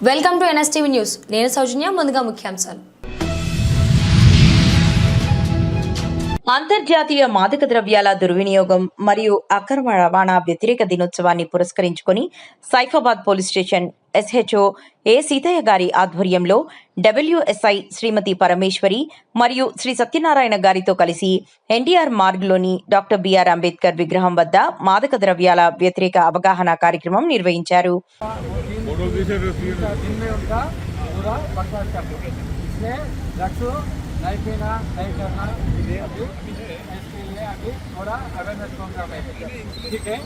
Welcome to NSTV news. నేను సౌజన్య. ముందుగా ముఖ్యాంశాలు. అంతర్జాతీయ మాదక ద్రవ్యాల దుర్వినియోగం మరియు అక్రమ రవాణా వ్యతిరేక దినోత్సవాన్ని పురస్కరించుకొని సైఫాబాద్ పోలీస్ స్టేషన్ ఎస్హెచ్ఓ ఏ సీతయ్య గారి ఆధ్వర్యంలో డబ్ల్యూఎస్ఐ శ్రీమతి పరమేశ్వరి మరియు శ్రీ సత్యనారాయణ గారితో కలిసి ఎన్టీఆర్ మార్గ్లోని డాక్టర్ బిఆర్ అంబేద్కర్ విగ్రహం వద్ద మాదక ద్రవ్యాల వ్యతిరేక అవగాహన కార్యక్రమం నిర్వహించారు. नहीं पीना, नहीं करना, इसके लिए अभी थोड़ा अवेयरनेस प्रोग्राम है. ठीक है,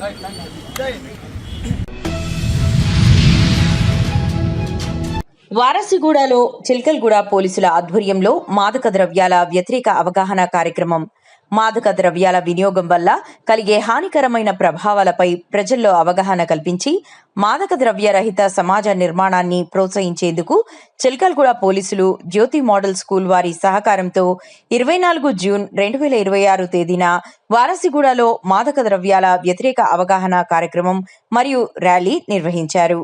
राइट. వారసిగూడలో చిల్కల్గూడ పోలీసుల ఆధ్వర్యంలో మాదక ద్రవ్యాల వ్యతిరేక అవగాహన కార్యక్రమం. మాదక ద్రవ్యాల వినియోగం వల్ల కలిగే హానికరమైన ప్రభావాలపై ప్రజల్లో అవగాహన కల్పించి మాదక ద్రవ్య రహిత సమాజ నిర్మాణాన్ని ప్రోత్సహించేందుకు చిల్కల్గూడ పోలీసులు జ్యోతి మోడల్ స్కూల్ వారి సహకారంతో 24 జూన్ 2026 తేదీన వారసిగూడలో మాదక ద్రవ్యాల వ్యతిరేక అవగాహన కార్యక్రమం మరియు ర్యాలీ నిర్వహించారు.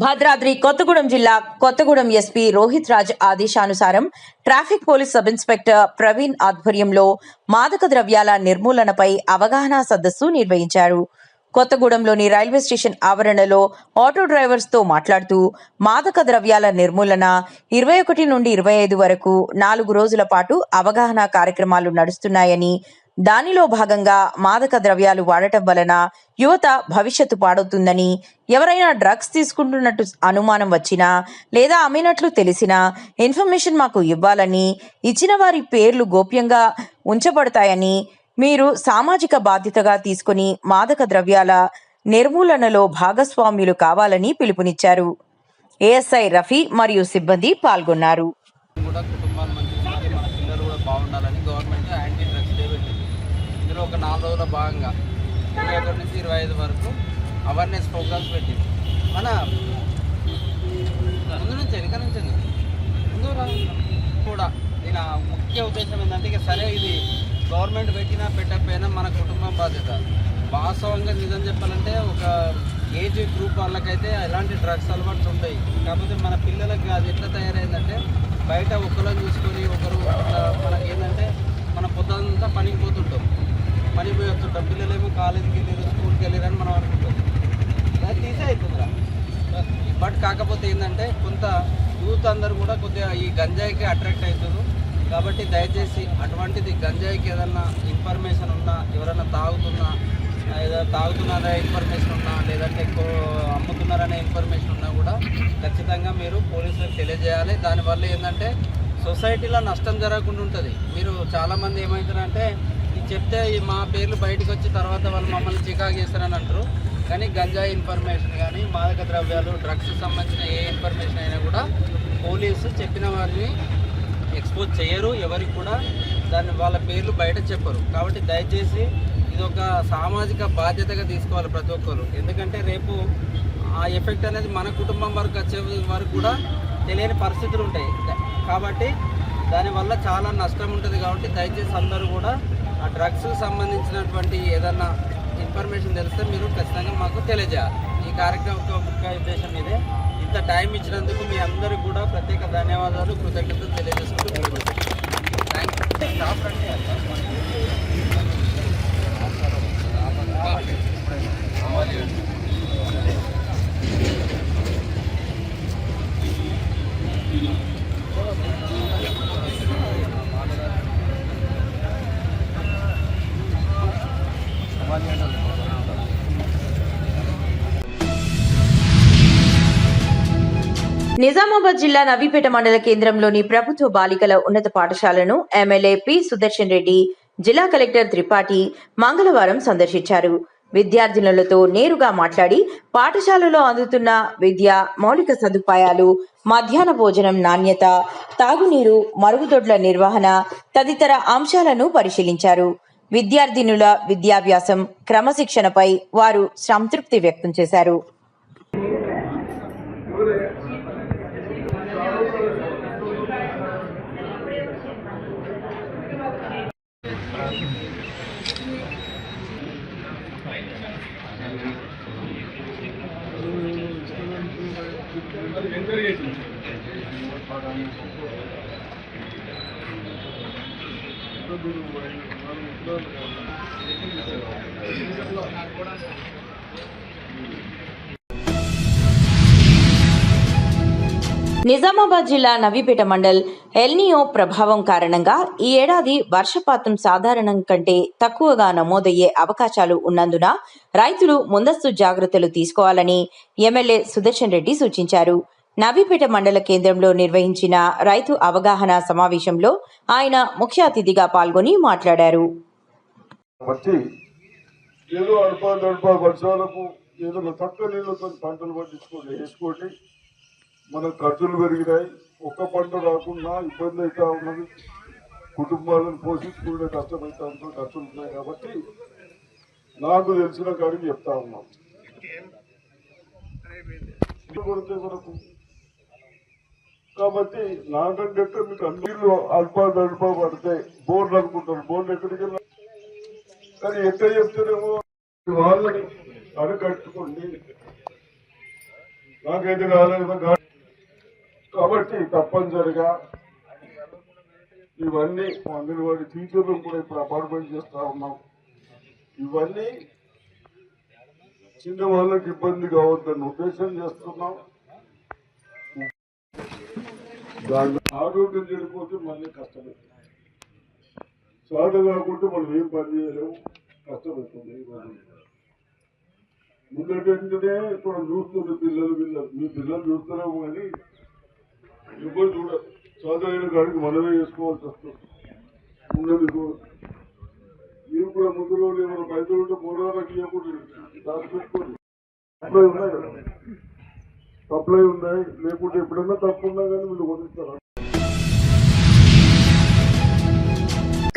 భద్రాద్రి కొత్తగూడెం జిల్లా కొత్తగూడెం ఎస్పీ రోహిత్ రాజ్ ఆదేశానుసారం traffic police sub inspector Praveen ఆధ్వర్యంలో మాదక ద్రవ్యాల నిర్మూలనపై అవగాహన సదస్సు నిర్వహించారు. కొత్తగూడెంలోని రైల్వే స్టేషన్ ఆవరణలో ఆటో డ్రైవర్స్ తో మాట్లాడుతూ మాదక ద్రవ్యాల నిర్మూలన 21 నుండి 25 వరకు 4 రోజుల పాటు అవగాహన కార్యక్రమాలు నడుస్తున్నాయని, దానిలో భాగంగా మాదక ద్రవ్యాలు వాడటం వలన యువత భవిష్యత్తు పాడవుతుందని, ఎవరైనా డ్రగ్స్ తీసుకుంటున్నట్టు అనుమానం వచ్చినా లేదా అమ్మినట్లు తెలిసినా ఇన్ఫర్మేషన్ మాకు ఇవ్వాలని, ఇచ్చిన వారి పేర్లు గోప్యంగా ఉంచబడతాయని, మీరు సామాజిక బాధ్యతగా తీసుకుని మాదక ద్రవ్యాల నిర్మూలనలో భాగస్వామ్యులు కావాలని పిలుపునిచ్చారు. ఏఎస్ఐ రఫీ మరియు సిబ్బంది పాల్గొన్నారు. ఒక 4 రోజుల భాగంగా 21 నుంచి 25 వరకు అవేర్నెస్ ప్రోగ్రామ్స్ పెట్టింది. మన ముందు నుంచి వెనక నుంచి ముందు కూడా దీని ముఖ్య ఉద్దేశం ఏంటంటే, ఇక సరే ఇది గవర్నమెంట్ పెట్టినా పెట్టకపోయినా మన కుటుంబం బాధ్యత. వాస్తవంగా నిజం చెప్పాలంటే ఒక ఏజ్ గ్రూప్ వాళ్ళకైతే ఎలాంటి డ్రగ్స్ అలవాట్లు ఉంటాయి. కాకపోతే మన పిల్లలకి అది ఎట్లా తయారైందంటే, బయట ఒకరిని చూసుకొని ఒకరు మనకి ఏంటంటే మన పొద్దుంతా పనికి పోతుంటాం, పని పోయి వస్తుంటాం. పిల్లలేమో కాలేజీకి వెళ్ళారు, స్కూల్కి వెళ్ళారని మనం అనుకుంటాం. అది తీసే అవుతుందిరా. బట్ కాకపోతే ఏంటంటే కొంత యూత్ అందరూ కూడా కొద్దిగా ఈ గంజాయికి అట్రాక్ట్ అవుతారు. కాబట్టి దయచేసి అటువంటిది గంజాయికి ఏదన్నా ఇన్ఫర్మేషన్ ఉన్నా, ఎవరైనా తాగుతున్నారనే ఇన్ఫర్మేషన్ ఉన్నా, లేదంటే అమ్ముతున్నారనే ఇన్ఫర్మేషన్ ఉన్నా కూడా ఖచ్చితంగా మీరు పోలీసులకు తెలియజేయాలి. దానివల్ల ఏంటంటే సొసైటీలో నష్టం జరగకుండా ఉంటుంది. మీరు చాలామంది ఏమవుతారంటే చెప్తే మా పేర్లు బయటకు వచ్చి తర్వాత వాళ్ళు మమ్మల్ని చికాకు చేస్తారని అంటారు. కానీ గంజాయి ఇన్ఫర్మేషన్ కానీ మాదక ద్రవ్యాలు డ్రగ్స్ సంబంధించిన ఏ ఇన్ఫర్మేషన్ అయినా కూడా పోలీసు చెప్పిన వారిని ఎక్స్పోజ్ చేయరు, ఎవరికి కూడా దాన్ని వాళ్ళ పేర్లు బయట చెప్పరు. కాబట్టి దయచేసి ఇది ఒక సామాజిక బాధ్యతగా తీసుకోవాలి ప్రతి ఒక్కరు. ఎందుకంటే రేపు ఆ ఎఫెక్ట్ అనేది మన కుటుంబం వరకు వచ్చే వరకు కూడా తెలియని పరిస్థితులు ఉంటాయి. కాబట్టి దానివల్ల చాలా నష్టం ఉంటుంది. కాబట్టి దయచేసి అందరూ కూడా ఆ డ్రగ్స్కి సంబంధించినటువంటి ఏదన్నా ఇన్ఫర్మేషన్ తెలిస్తే మీరు ఖచ్చితంగా మాకు తెలియజేయాలి. ఈ కార్యక్రమం యొక్క ముఖ్య ఉద్దేశం ఇదే. ఇంత టైం ఇచ్చినందుకు మీ అందరికీ కూడా ప్రత్యేక ధన్యవాదాలు, కృతజ్ఞతలు తెలియజేసుకుంటూ థ్యాంక్ యూ. నిజామాబాద్ జిల్లా నవీపేట మండల కేంద్రంలోని ప్రభుత్వ బాలికల ఉన్నత పాఠశాలను ఎమ్మెల్యే పి సుదర్శన్ రెడ్డి, జిల్లా కలెక్టర్ త్రిపాఠి మంగళవారం సందర్శించారు. విద్యార్థినులతో నేరుగా మాట్లాడి పాఠశాలలో అందుతున్న విద్య, మౌలిక సదుపాయాలు, మధ్యాహ్న భోజనం నాణ్యత, తాగునీరు, మరుగుదొడ్ల నిర్వహణ తదితర అంశాలను పరిశీలించారు. విద్యార్థినుల విద్యాభ్యాసం, క్రమశిక్షణపై వారు సంతృప్తి వ్యక్తం చేశారు. నిజామాబాద్ జిల్లా నవీపేట మండల్ ఎల్నియో ప్రభావం కారణంగా ఈ ఏడాది వర్షపాతం సాధారణం కంటే తక్కువగా నమోదయ్యే అవకాశాలు ఉన్నందున రైతులు ముందస్తు జాగ్రత్తలు తీసుకోవాలని ఎమ్మెల్యే సుదర్శన్ రెడ్డి సూచించారు. నవీపేట మండల కేంద్రంలో నిర్వహించిన రైతు అవగాహన సమావేశంలో ఆయన ముఖ్య అతిథిగా పాల్గొని మాట్లాడారు. ఏదో వర్షాలకు ఏదో తక్కువ నీళ్ళతో పంటలు వేసుకోండి. మన ఖర్చులు పెరిగినాయి. ఒక్క పంట రాకుండా ఇబ్బంది అవుతా ఉన్నది. కుటుంబాలను పోషించుకునే కష్టమైతే ఖర్చులు ఉన్నాయి. కాబట్టి నాకు తెలిసిన కాడికి చెప్తా ఉన్నాం. మనకు కాబట్టి నాకంటే మీకు అన్నిళ్ళు అల్ప పడితే బోర్డు అనుకుంటారు. బోర్డు ఎక్కడికి వెళ్ళాలి కానీ ఎక్కడ చెప్తారేమో వాళ్ళని అడగట్టుకోండి. నాకైతే కాలేదు కాబట్టి తప్పనిసరిగా ఇవన్నీ అంగన్వాడీ టీచర్లు కూడా ఇప్పుడు అపార్ట్మెంట్ చేస్తా ఉన్నాం. ఇవన్నీ చిన్న వాళ్ళకి ఇబ్బంది కావద్దని ఉద్దేశం చేస్తున్నాం. దాని ఆరోగ్యం చెడిపోతే మళ్ళీ కష్టమే. సాధ కాకుంటే మనం ఏం పని చేయలేము. కష్టమవుతుంది. ముందటంటేనే ఇప్పుడు చూస్తుంది పిల్లలు మీ పిల్లలు చూస్తున్నాము కానీ ఎవరు చూడరు. చదువుైన కాడికి మనమే చేసుకోవాల్సి వస్తుంది. ఉన్నది మీరు కూడా ముందు రోజు ఏమైనా బయట ఉంటే పోరాటం ఇవ్వకూడదు. దాచిపెట్టుకోండి. సప్లై ఉన్నాయి కదా, సప్లై ఉన్నాయి. లేకుంటే ఎప్పుడన్నా తప్పు ఉన్నా కానీ వీళ్ళు వదిలిస్తారు.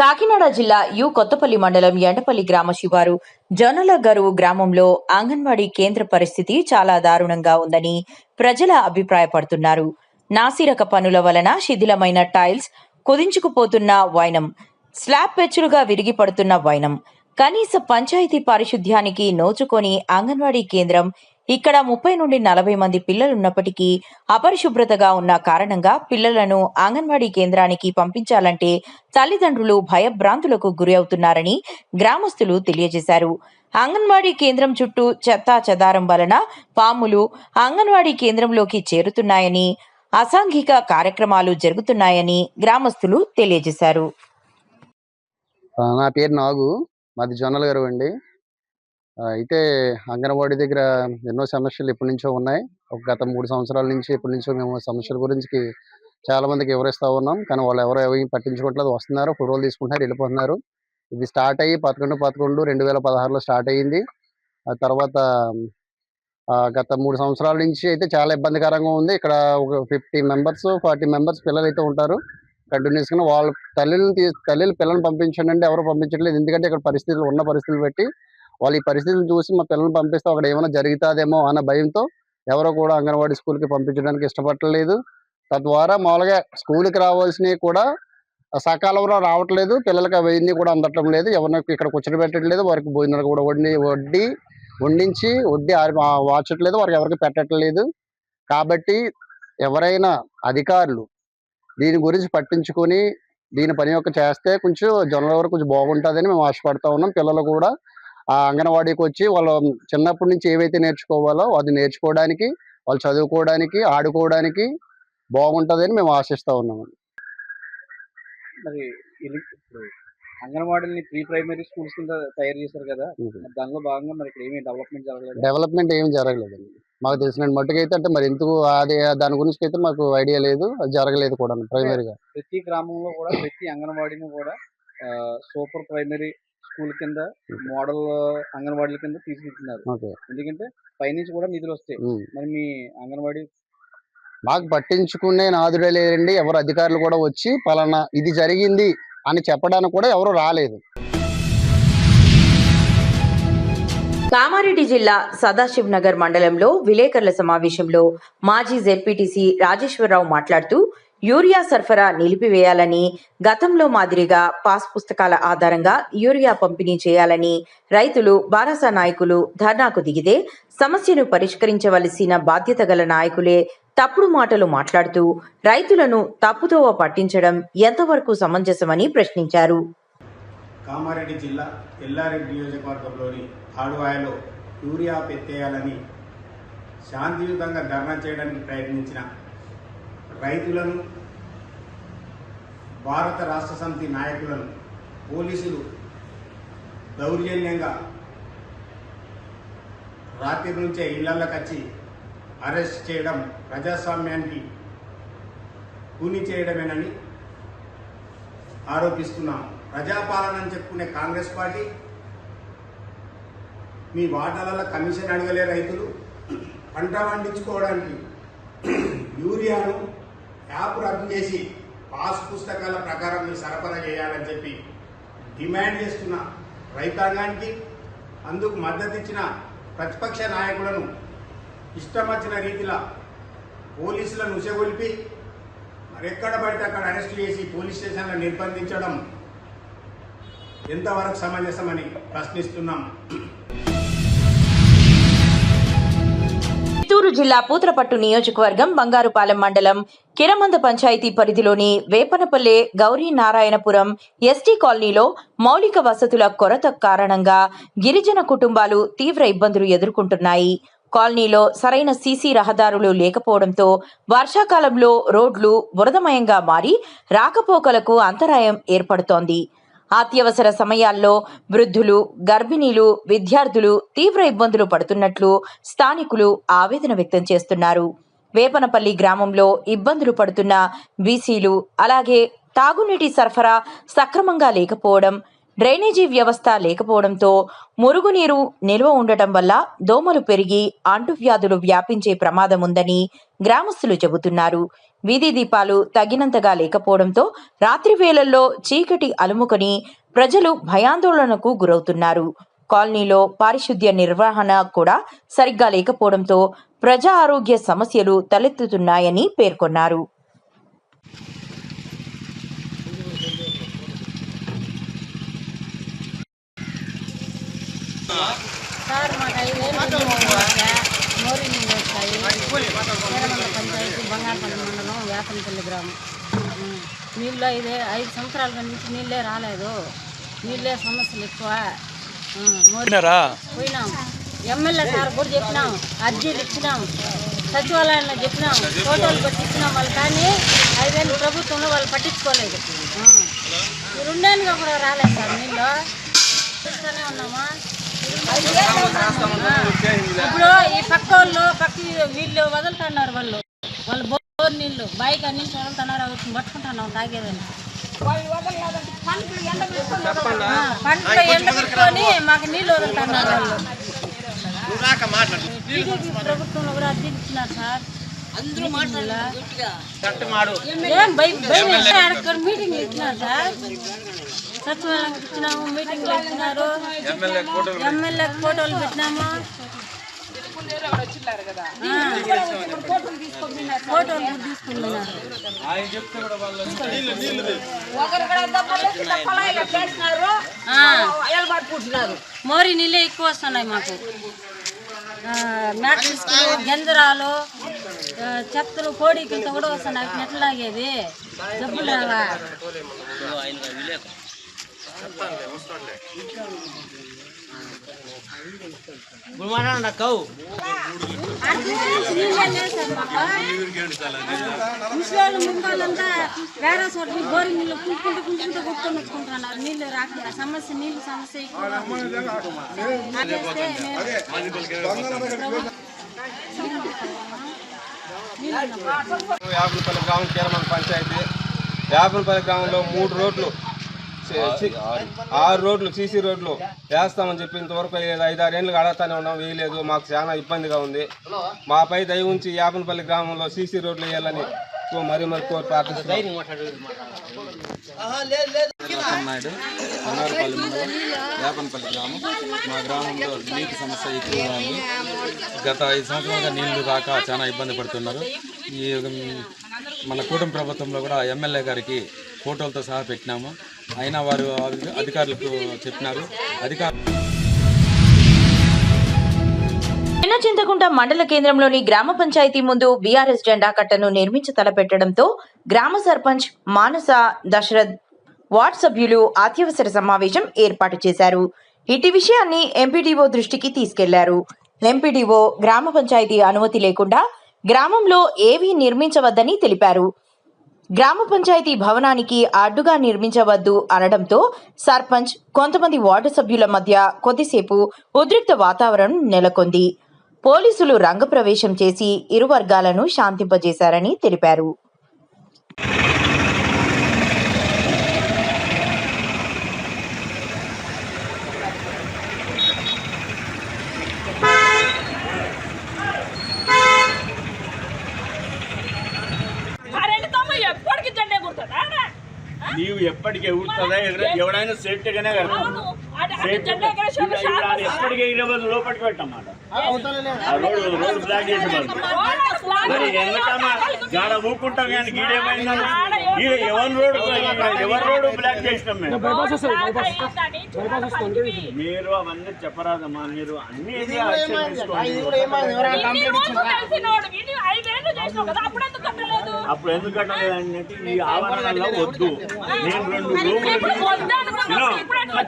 కాకినాడ జిల్లా యు కొత్తపల్లి మండలం ఎండపల్లి గ్రామ శివారు జొన్నల గరువు గ్రామంలో అంగన్వాడీ కేంద్ర పరిస్థితి చాలా దారుణంగా ఉందని ప్రజల అభిప్రాయపడుతున్నారు. నాసిరక పనుల వలన శిథిలమైన టైల్స్, కుదించుకుపోతున్న వైనం, స్లాబ్ పెచ్చులుగా విరిగి పడుతున్న వైనం, కనీస పంచాయతీ పారిశుధ్యానికి నోచుకొని అంగన్వాడీ కేంద్రం ఇక్కడ 30 నుండి 40 మంది పిల్లలున్నప్పటికీ అపరిశుభ్రతగా ఉన్న కారణంగా పిల్లలను అంగన్వాడీ కేంద్రానికి పంపించాలంటే తల్లిదండ్రులు భయభ్రాంతులకు గురి అవుతున్నారని గ్రామస్తులు తెలియజేశారు. అంగన్వాడీ కేంద్రం చుట్టూ చెత్తా చెదారం వలన పాములు అంగన్వాడీ కేంద్రంలోకి చేరుతున్నాయని, అసాంఘిక కార్యక్రమాలు జరుగుతున్నాయని గ్రామస్తులు తెలియజేశారు. నా పేరు నాగు, మాది జొన్నల గారు అండి. అయితే అంగన్వాడీ దగ్గర ఎన్నో సమస్యలు ఎప్పటి నుంచో ఉన్నాయి. గత 3 సంవత్సరాల నుంచి ఎప్పటి నుంచో మేము సమస్యల గురించి చాలా మందికి వివరిస్తూ ఉన్నాం. కానీ వాళ్ళు ఎవరు ఏమీ పట్టించుకోవట్లేదు. వస్తున్నారు, ఫోటోలు తీసుకుంటున్నారు, వెళ్ళిపోతున్నారు. ఇది స్టార్ట్ అయ్యి 11/11/2016లో స్టార్ట్ అయ్యింది. ఆ తర్వాత గత 3 సంవత్సరాల నుంచి అయితే చాలా ఇబ్బందికరంగా ఉంది. ఇక్కడ ఒక 50 మెంబర్స్ 40 మెంబర్స్ పిల్లలు అయితే ఉంటారు. కంటిన్యూస్గా వాళ్ళ తల్లిలు పిల్లల్ని పంపించండి అంటే ఎవరు పంపించట్లేదు. ఎందుకంటే ఇక్కడ పరిస్థితులు బట్టి వాళ్ళు ఈ పరిస్థితులు చూసి మా పిల్లల్ని పంపిస్తే అక్కడ ఏమైనా జరుగుతుందేమో అన్న భయంతో ఎవరో కూడా అంగన్వాడీ స్కూల్కి పంపించడానికి ఇష్టపడలేదు. తద్వారా మామూలుగా స్కూల్కి రావాల్సినవి కూడా సకాలంలో రావట్లేదు. పిల్లలకి అవన్నీ కూడా అందటం లేదు. ఎవరిని ఇక్కడ కూర్చోబెట్టట్లేదు. వారికి భోజనాలు కూడా వండించి వాచట్లేదు. వారికి ఎవరికి పెట్టట్లేదు. కాబట్టి ఎవరైనా అధికారులు దీని గురించి పట్టించుకొని దీని పని చేస్తే కొంచెం జొన్నల వరకు కొంచెం బాగుంటుందని మేము ఆశపడతా ఉన్నాం. పిల్లలు కూడా ఆ అంగన్వాడీకి వచ్చి వాళ్ళు చిన్నప్పటి నుంచి ఏవైతే నేర్చుకోవాలో అది నేర్చుకోవడానికి, వాళ్ళు చదువుకోవడానికి, ఆడుకోవడానికి బాగుంటుందని మేము ఆశిస్తూ ఉన్నాము. మరి ఇప్పుడు అంగన్వాడీని ప్రీ ప్రైమరీ స్కూల్స్ కింద తయారు చేశారు కదా, దానిలో భాగంగా మరి ఇక్కడ ఏమీ డెవలప్మెంట్ ఏమి జరగలేదండి. మాకు తెలిసిన మట్టుకైతే అంటే మరి ఎందుకు అది దాని గురించి అయితే మాకు ఐడియా లేదు. అది జరగలేదు కూడా ప్రైమరీగా. ప్రతి గ్రామంలో కూడా ప్రతి అంగన్వాడీని కూడా సూపర్ ప్రైమరీ స్కూల్ కింద మోడల్ అంగన్వాడీల కింద తీసుకెళ్తున్నారు. ఓకే. ఎందుకంటే పైనుంచి కూడా నిధులు వస్తాయి. మరి మీ అంగన్వాడీ మాకు పట్టించుకునే నాదుడే లేరండి. ఎవరు అధికారులు కూడా వచ్చి పలానా ఇది జరిగింది అని చెప్పడానికి కూడా ఎవరు రాలేదు. కామారెడ్డి జిల్లా సదాశివ్ నగర్ మండలంలో విలేకరుల సమావేశంలో మాజీ జెడ్పీటీసీ రాజేశ్వరరావు మాట్లాడుతూ యూరియా సరఫరా నిలిపివేయాలని, గతంలో మాదిరిగా పాస్ పుస్తకాల ఆధారంగా యూరియా పంపిణీ చేయాలని, రైతులు బారాసా నాయకులు ధర్నాకు దిగితే సమస్యను పరిష్కరించవలసిన బాధ్యత గల నాయకులే తప్పుడు మాటలు మాట్లాడుతూ రైతులను తప్పుదోవ పట్టించడం ఎంతవరకు సమంజసమని ప్రశ్నించారు. కామారెడ్డి జిల్లా ఎల్లారెడ్డి నియోజకవర్గంలోని తాడువాయలో యూరియా పెట్టేయాలని శాంతియుతంగా ధర్నా చేయడానికి ప్రయత్నించిన రైతులను, భారత రాష్ట్ర సమితి నాయకులను పోలీసులు దౌర్జన్యంగా రాత్రి నుంచే ఇళ్లలోకి వచ్చి అరెస్ట్ చేయడం ప్రజాస్వామ్యానికి కూని చేయడమేనని ఆరోపిస్తున్నాం. ప్రజాపాలన అని చెప్పుకునే కాంగ్రెస్ పార్టీ మీ వాటాలలో కమిషన్ అడగలే రైతులు. పంట పండించుకోవడానికి యూరియాను యాప్ రద్దు చేసి పాస్ పుస్తకాల ప్రకారం మీరు సరఫరా చేయాలని చెప్పి డిమాండ్ చేస్తున్న రైతాంగానికి, అందుకు మద్దతు ఇచ్చిన ప్రతిపక్ష నాయకులను ఇష్టం వచ్చిన రీతిలో పోలీసులను ఉసగొల్పి మరెక్కడ పడితే అక్కడ అరెస్ట్ చేసి పోలీస్ స్టేషన్లో నిర్బంధించడం ఎంతవరకు సమంజసమని ప్రశ్నిస్తున్నాం. చిత్తూరు జిల్లా పూతలపట్టు నియోజకవర్గం బంగారుపాలెం మండలం కిరమంద పంచాయతీ పరిధిలోని వేపనపల్లె గౌరీ నారాయణపురం ఎస్టీ కాలనీలో మౌలిక వసతుల కొరత కారణంగా గిరిజన కుటుంబాలు తీవ్ర ఇబ్బందులు ఎదుర్కొంటున్నాయి. కాలనీలో సరైన సీసీ రహదారులు లేకపోవడంతో వర్షాకాలంలో రోడ్లు బురదమయంగా మారి రాకపోకలకు అంతరాయం ఏర్పడుతోంది. అత్యవసర సమయాల్లో వృద్ధులు, గర్భిణీలు, విద్యార్థులు తీవ్ర ఇబ్బందులు పడుతున్నట్లు స్థానికులు ఆవేదన వ్యక్తం చేస్తున్నారు. వేపనపల్లి గ్రామంలో ఇబ్బందులు పడుతున్న బీసీలు, అలాగే తాగునీటి సరఫరా సక్రమంగా లేకపోవడం, డ్రైనేజీ వ్యవస్థ లేకపోవడంతో మురుగునీరు నిల్వ ఉండటం వల్ల దోమలు పెరిగి అంటువ్యాధులు వ్యాపించే ప్రమాదం ఉందని గ్రామస్తులు చెబుతున్నారు. వీధి దీపాలు తగినంతగా లేకపోవడంతో రాత్రి వేళల్లో చీకటి అలుముకొని ప్రజలు భయాందోళనకు గురవుతున్నారు. కాలనీలో పారిశుద్ధ్య నిర్వహణ కూడా సరిగ్గా లేకపోవడంతో ప్రజా ఆరోగ్య సమస్యలు తలెత్తుతున్నాయని పేర్కొన్నారు. సార్ మాకు 5 ఏళ్ళు మోరీ నీళ్ళు వస్తాయి. కేరమండ పంచాయతీ బంగారపల్లి మండలం వేపనపల్లి గ్రామం. నీళ్ళు 5 సంవత్సరాల నుంచి నీళ్ళే రాలేదు. నీళ్ళే సమస్యలు ఎక్కువ. పోయినాం, ఎమ్మెల్యే సార్ కూడా చెప్పినాం, అర్జీలు ఇచ్చినాం, సచివాలయంలో చెప్పినాం, ఫోటోలు పెట్టి ఇచ్చినాం వాళ్ళు. కానీ 5 ఏళ్ళు ప్రభుత్వంలో వాళ్ళు పట్టించుకోలేదు. 2 ఏళ్ళుగా కూడా రాలేదు సార్ నీళ్ళు. చూస్తూనే ఉన్నామా. ఇప్పుడు ఈ పక్క వాళ్ళు వీళ్ళు వదులుతున్నారు. వాళ్ళు బోర్ నీళ్ళు బాయికి అన్నించి వదులుతున్నారు. అవి పట్టుకుంటున్నాం తాగేదని. పంటలు ఎండబెట్టుకొని మాకు నీళ్ళు వదులుతున్నారు వాళ్ళు. టీడీపీ ప్రభుత్వంలో కూడా అర్జీ ఇచ్చినారు సార్. మీటింగ్ ఇచ్చినారు సార్. సచివాలయం ఇచ్చినాము, మీటింగ్ ఇచ్చినారు, ఎమ్మెల్యే ఫోటోలు పెట్టినాము, ఫోటోలు తీసుకున్నారు. మోరీ నీళ్ళే ఎక్కువ వస్తున్నాయి మాకు. మ్యాట్రిక్స్లు, గంజరాలు, చెత్తలు, కోడికింత కూడా వస్తున్నాయి. నెట్లు లాగేది జబ్బులు రావా. ముసలి ముందంతా వేరే చోట బోరింగ్ నీళ్ళు కుంటుకుంటూ కొట్టుకొని వచ్చుకుంటున్నారు. నీళ్ళు రాకుండా సమస్య, నీళ్ళు సమస్య యాపనపల్లి గ్రామం కేరమండ పంచాయతీ. యాపనపల్లి గ్రామంలో 3 రోడ్లు 6 రోడ్లు సీసీ రోడ్లు వేస్తామని చెప్పి ఇంతవరకు 5-6 ఏళ్ళుగా అడగతానే ఉన్నాం, వేయలేదు. మాకు చాలా ఇబ్బందిగా ఉంది. మాపై దయ ఉంచి యాపనపల్లి గ్రామంలో సీసీ రోడ్లు వేయాలని మరి కోరి ప్రార్థిస్తున్నాం. నాయుడు బంగారుపల్లి మండలం యాపనపల్లి గ్రామం. మా గ్రామంలో నీటి సమస్య ఎక్కువగా ఉంది. గత 5 సంవత్సరాలుగా నీళ్లు రాక చాలా ఇబ్బంది పడుతున్నారు. ఈ మన కూటమి ప్రభుత్వంలో కూడా ఎమ్మెల్యే గారికి ఫోటోలతో సహా పెట్టినాము. అయినా వారు అధికారులకు చెప్పినారు. చింతకుంట మండల కేంద్రంలోని గ్రామ పంచాయతీ ముందు బీఆర్ఎస్ జెండా కట్టను నిర్మించి తలపెట్టడంతో గ్రామ సర్పంచ్ మానస దశరథ్ వార్డు సభ్యులు అత్యవసర సమావేశం ఏర్పాటు చేశారు. ఇటు విషయాన్ని ఎంపీడీఓ దృష్టికి తీసుకెళ్లారు. ఎంపీడీఓ గ్రామ పంచాయతీ అనుమతి లేకుండా గ్రామంలో ఏవీ నిర్మించవద్దని తెలిపారు. గ్రామ పంచాయతీ భవనానికి అడ్డుగా నిర్మించవద్దు అనడంతో సర్పంచ్ కొంతమంది వార్డు సభ్యుల మధ్య కొద్దిసేపు ఉద్రిక్త వాతావరణం నెలకొంది. పోలీసులు రంగప్రవేశం చేసి ఇరు వర్గాలను శాంతింపజేశారని తెలిపారు. నీవు ఎప్పటికి ఎగురుతుందా? ఎవడైనా సేఫ్టీగానే కడతాం. ఎప్పటికీ ఎగిరవద్దు, లోపలికి పెట్టమాట. రోడ్డు బ్లాక్ చేసి మరి ఎందుకమ్మా గాడ ఊకుంటాం కానీ గీడేమైందా? ఎవరి రోడ్డు బ్లాక్ చేసినాం మేము. మీరు అవన్నీ చెప్పరాదమ్మా. మీరు అన్ని అప్పుడు ఎందుకు కట్టలేదు అంటే ఈ ఆవరణలో వద్దు. నేను 2 రూములు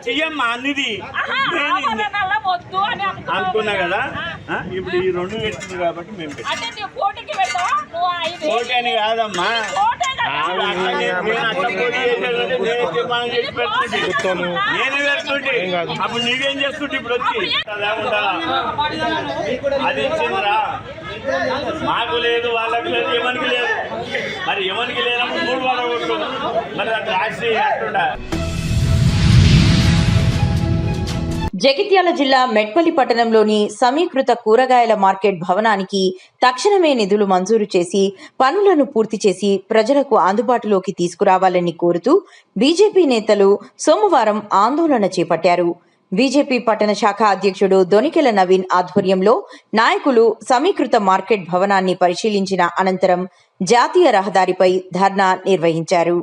చెయ్యమ్మా అన్నిది అనుకున్నా కదా. ఇప్పుడు ఈ 2 పెట్టింది కాబట్టి మేము పోటీ అని కాదమ్మా. నేను పెడుతుంటే అప్పుడు నీవేం చేస్తుంటే ఇప్పుడు వచ్చి అది ఇచ్చిందిరా. మాకు లేదు, వాళ్ళకి లేదు, ఎవరికి లేదు. మరి ఎవరికి లేనప్పుడు 3 వాళ్ళ కొట్టు. మరి అది రాసి అట్టుండా. జగిత్యాల జిల్లా మెట్పల్లి పట్టణంలోని సమీకృత కూరగాయల మార్కెట్ భవనానికి తక్షణమే నిధులు మంజూరు చేసి పనులను పూర్తి చేసి ప్రజలకు అందుబాటులోకి తీసుకురావాలని కోరుతూ బీజేపీ నేతలు సోమవారం ఆందోళన చేపట్టారు. బీజేపీ పట్టణ శాఖ అధ్యక్షుడు దొనికెల నవీన్ ఆధ్వర్యంలో నాయకులు సమీకృత మార్కెట్ భవనాన్ని పరిశీలించిన అనంతరం జాతీయ రహదారిపై ధర్నా నిర్వహించారు.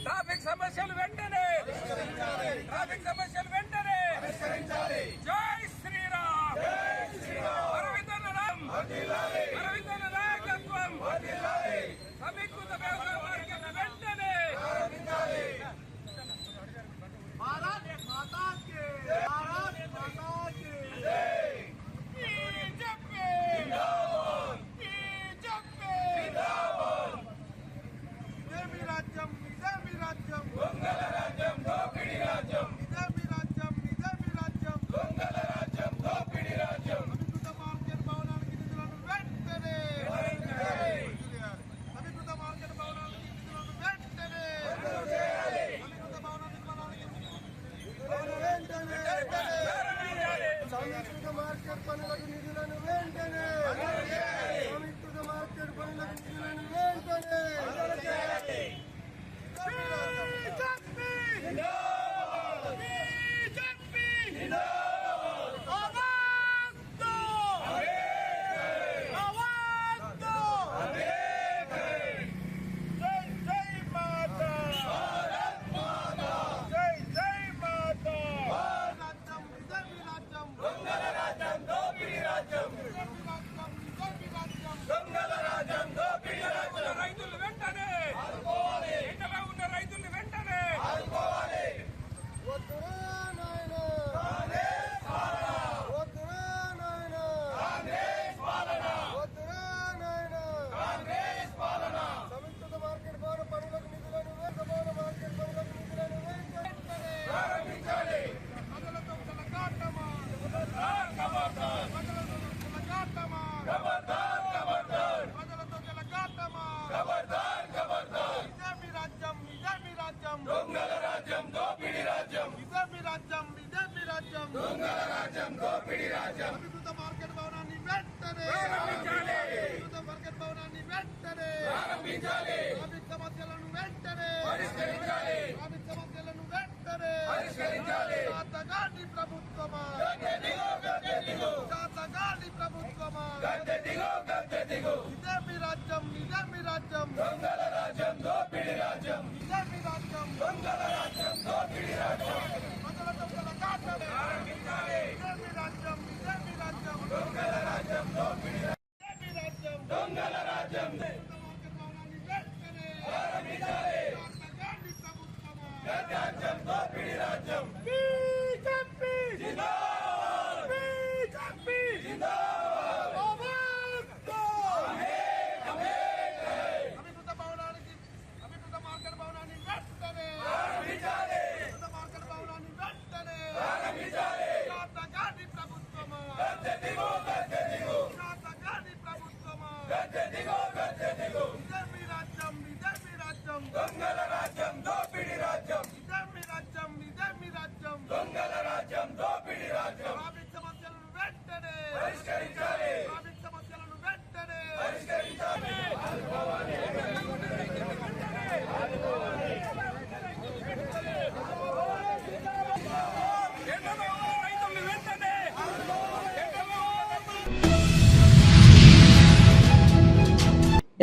ట్రాఫిక్ సమస్యలు వెంటనే జై శ్రీరామ్. అరవిందన నాయకత్వం. సమీకృత వ్యవసాయ మార్కెట్ వెంటనే. భారత్ మాతా కీ జై. బీజేపీ జిందాబాద్. రాజ్యం ఇదే మీ రాజ్యం దొంగల రాజ్యం దోపిడీ రాజ్యం ఇదే మీ రాజ్యం దొంగల రాజ్యం దోపిడీ రాజ్యం అభివృద్ధ మార్కెట్ భవనానికి నిధులను వెంటనే అభివృద్ధ మార్కెట్ భవనానికి నిధులను వెంటనే అభివృద్ధ భవన నిర్మాణానికి సమీకృత మార్కెట్ పనులకు నిధులను వెంటనే సమీకృత మార్కెట్ పనులకు నిధులను వెంటనే రైతులు వెంటనే ఎండలో ఉన్న రైతుల్ని వెంటనే వద్దురా నాయనా వద్దురా నాయనా వద్దురా నాయనా సమీకృత మార్కెట్ భవన పనులకు నిధులను భవన మార్కెట్ పనులకు నిధులను వెంటనే ప్రారంభించాలి. ప్రజలతో కలకాటమా ప్రజలతో కలకాటమా ప్రజలతో కలకాటమా ఇదే మీ రాజ్యం దొంగల రాజ్యం దోపిడీ రాజ్యం ఇదే మీ రాజ్యం దొంగల రాజ్యం దోపిడీ రాజ్యం అభివృద్ధ మార్కెట్ భవనాన్ని వెంటనే ప్రారంభించాలి. అభివృద్ధ మార్కెట్ భవనాన్ని వెంటనే ప్రారంభించాలి. ట్రాఫిక్ సమస్యలను వెంటనే పరిష్కరించాలి. ట్రాఫిక్ సమస్యలను వెంటనే పరిష్కరించాలి. శాతగాని ప్రభుత్వమా శాతగాని ప్రభుత్వమా ఇదే మీ రాజ్యం దొంగల రాజ్యం దోపిడీ రాజ్యం ఇదే మీ రాజ్యం దొంగల రాజ్యం దోపిడీ రాజ్యం ప్రజలతో కలకాటమా ప్రారంభించాలి. ఇదే మీ రాజ్యం దొంగల రాజ్యం దోపిడీ ఇదే మీ రాజ్యం దొంగల రాజ్యం మార్కెట్ భవనాన్ని వెంటనే ప్రారంభించాలి. శాతగాని ప్రభుత్వమా రాజ్యం దోపిడీ రాజ్యం బీజేపీ జిందాబాద్ బీజేపీ జిందాబాద్ అభివృద్ధ భవనానికి అభివృద్ధ మార్కెట్ భవనాన్ని వెంటనే ప్రారంభించాలి. అభివృద్ధ మార్కెట్ భవనాన్ని వెంటనే ప్రారంభించాలి. శాతగాని ప్రభుత్వమా శాతగాని ప్రభుత్వమా ఇదే మీ రాజ్యం దొంగల రాజ్యం దోపిడీ రాజ్యం ఇదే మీ రాజ్యం దొంగల రాజ్యం దోపిడీ రాజ్యం ట్రాఫిక్ సమస్యలను వెంటనే పరిష్కరించాలి. ట్రాఫిక్ సమస్యలను వెంటనే పరిష్కరించాలి. రైతుల్ని వెంటనే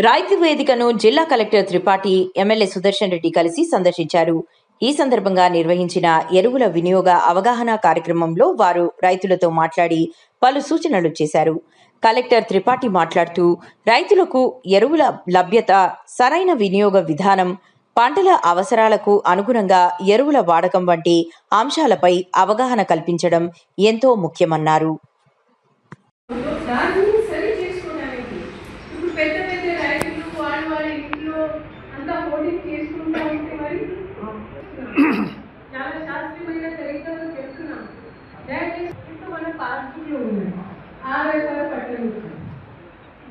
రైతు వేదికను జిల్లా కలెక్టర్ త్రిపాఠి ఎమ్మెల్యే సుదర్శన్ రెడ్డి కలిసి సందర్శించారు. ఈ సందర్భంగా నిర్వహించిన ఎరువుల వినియోగ అవగాహన కార్యక్రమంలో వారు రైతులతో మాట్లాడి పలు సూచనలు చేశారు. కలెక్టర్ త్రిపాఠి మాట్లాడుతూ రైతులకు ఎరువుల లభ్యత, సరైన వినియోగ విధానం, పంటల అవసరాలకు అనుగుణంగా ఎరువుల వాడకం వంటి అంశాలపై అవగాహన కల్పించడం ఎంతో ముఖ్యమన్నారు. పెద్ద పెద్ద రైతులు వాళ్ళ ఇంట్లో అంతా హోర్డింగ్ చేసుకుంటూ ఉంటే మరి చాలా శాస్త్రీయమైన తరీకాలు చెప్తున్నాం. దయచేసి మన పాస్బుక్లో ఉన్నాయి RFR పట్టణం.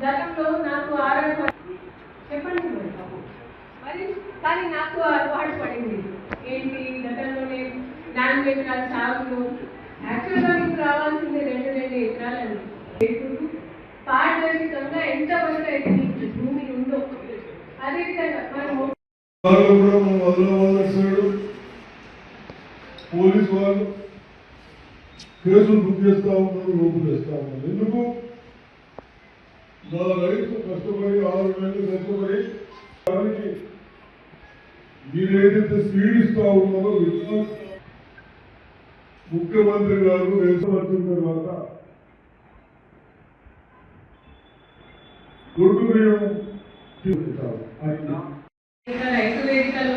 గతంలో నాకు RFR చెప్పండి మరి కానీ నాకు అలవాటు పడింది ఏంటి గతంలో నేను 4 ఎకరాల సాగులో యాక్చువల్గా మీకు రావాల్సింది 2 ఎకరాలండి. పారదర్శకంగా ఎంతవరకు అయితే భూమి ఉందో అదేవిధంగా మనము పోలీసు వాళ్ళు కేసులు బుక్ చేస్తా ఉన్నారు, లోపు చేస్తా ఉన్నారు. ఎందుకు? నా రైతు కష్టపడి 6 నెలలు కష్టపడి దానికి మీరు ఏదైతే స్పీడ్ ఇస్తా ఉన్నారో ముఖ్యమంత్రి గారు దేశం వచ్చిన తర్వాత రైతు వేదికలో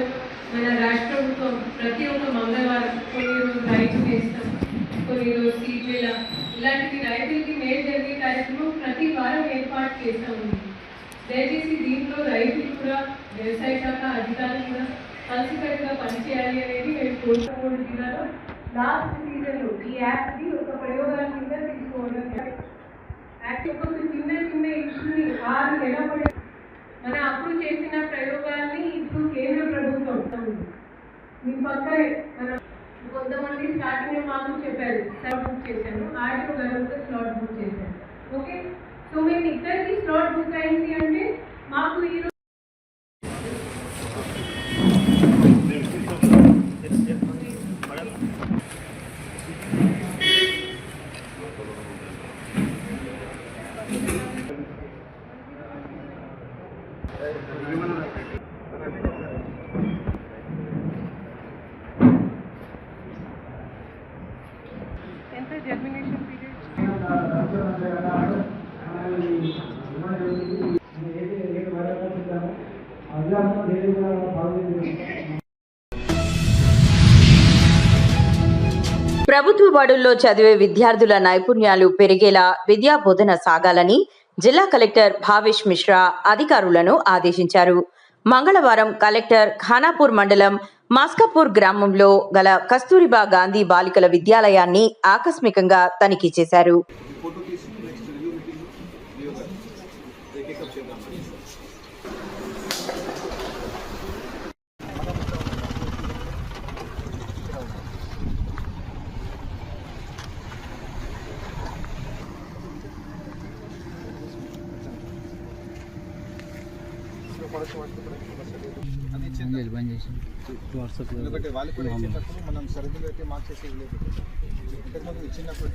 మన రాష్ట్ర ప్రభుత్వం ప్రతి ఒక్క మంగళవారం కొన్ని రోజు రైతు వేస్తాం, కొన్ని రోజు సీట్ల ఇలాంటివి రైతులకి మేలు జరిగే కార్యక్రమం ప్రతి వారం ఏర్పాటు చేస్తా ఉంది. దయచేసి దీంట్లో రైతులు కూడా వ్యవసాయ శాఖ అధికారులు కూడా కలిసికట్టుగా పనిచేయాలి అనేది నేను కోరుకోవడం జిల్లాలో లాస్ట్ సీజన్లో ఈ యాప్ని ఒక ప్రయోగాల కింద తీసుకోవడం యాక్ట్ ఒక చిన్న చిన్న ఇష్యూని 6 నెలల మన అప్పుడు చేసిన ప్రయోగాల్ని ఇప్పుడు కేంద్ర ప్రభుత్వం మీ పక్కనే మన కొంతమంది స్టార్టింగ్ మాకు చెప్పారు స్లాట్ బుక్ చేశాను ఆర్టీఓ గారు స్లాట్ బుక్ చేశాను. ఓకే, సో మేము ఇద్దరికి స్లాట్ బుక్ అయింది అంటే మాకు ఈరోజు ఎంత జర్మినేషన్ పీరియడ్ ప్రభుత్వ బడుల్లో చదివే విద్యార్థుల నైపుణ్యాలు పెరిగేలా విద్యా బోధన సాగాలని జిల్లా కలెక్టర్ భావేష్ మిశ్రా అధికారులను ఆదేశించారు. మంగళవారం కలెక్టర్ ఖానాపూర్ మండలం మాస్కాపూర్ గ్రామంలో గల కస్తూరిబా గాంధీ బాలికల విద్యాలయాన్ని ఆకస్మికంగా తనిఖీ చేశారు. ఎందుకంటే వాళ్ళు కూడా ఇచ్చేటప్పుడు మనం సరిగ్గా అయితే మార్చేసి ఇంతకుముందు ఇచ్చినప్పుడు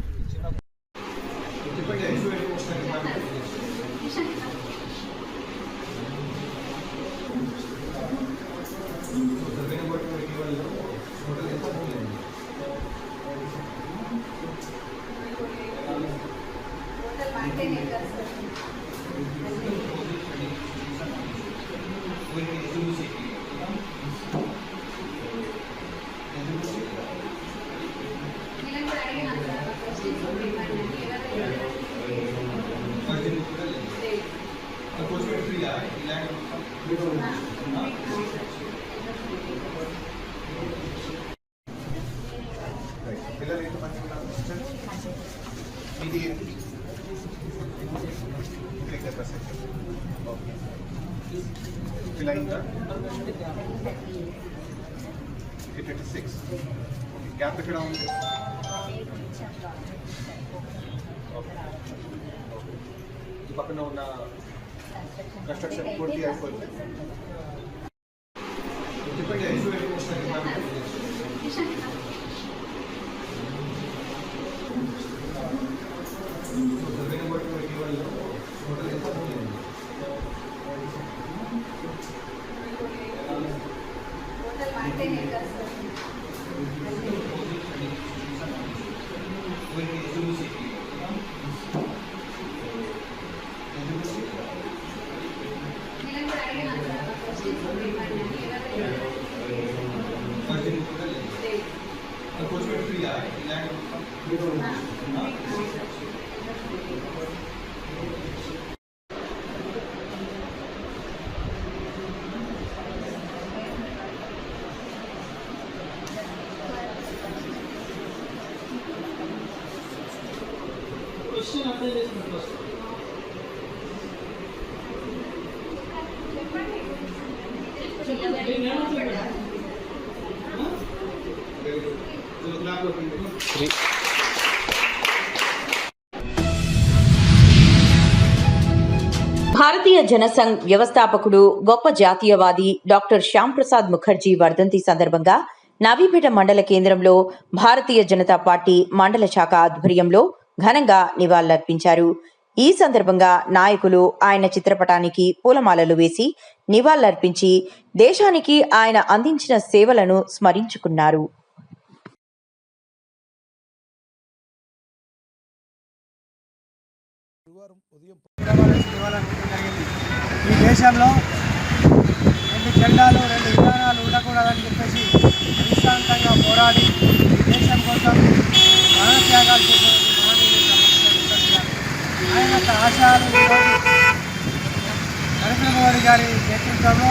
గ్యాప్ ఎక్కడ ఉంది? ఈ పక్కన ఉన్న కన్స్ట్రక్షన్ పూర్తి అయిపోయింది. భారతీయ జనసంఘ్ వ్యవస్థాపకుడు గొప్ప జాతీయవాది డాక్టర్ శ్యామ్ ప్రసాద్ ముఖర్జీ వర్ధంతి సందర్భంగా నవీపేట మండల కేంద్రంలో భారతీయ జనతా పార్టీ మండల శాఖ ఆధ్వర్యంలో ఘనంగా నివాళులర్పించారు. ఈ సందర్భంగా నాయకులు ఆయన చిత్రపటానికి పూలమాలలు వేసి నివాళులర్పించి దేశానికి ఆయన అందించిన సేవలను స్మరించుకున్నారు. ఈ దేశంలో 2 జెండాలు 2 విధానాలు ఉండకూడదని చెప్పేసి నిస్సాంతంగా పోరాడి ఈ దేశం కోసం ప్రాణత్యాగాలు చేసిన ఆయన ఆశయాలు నరేంద్ర మోడీ గారి నేతృత్వంలో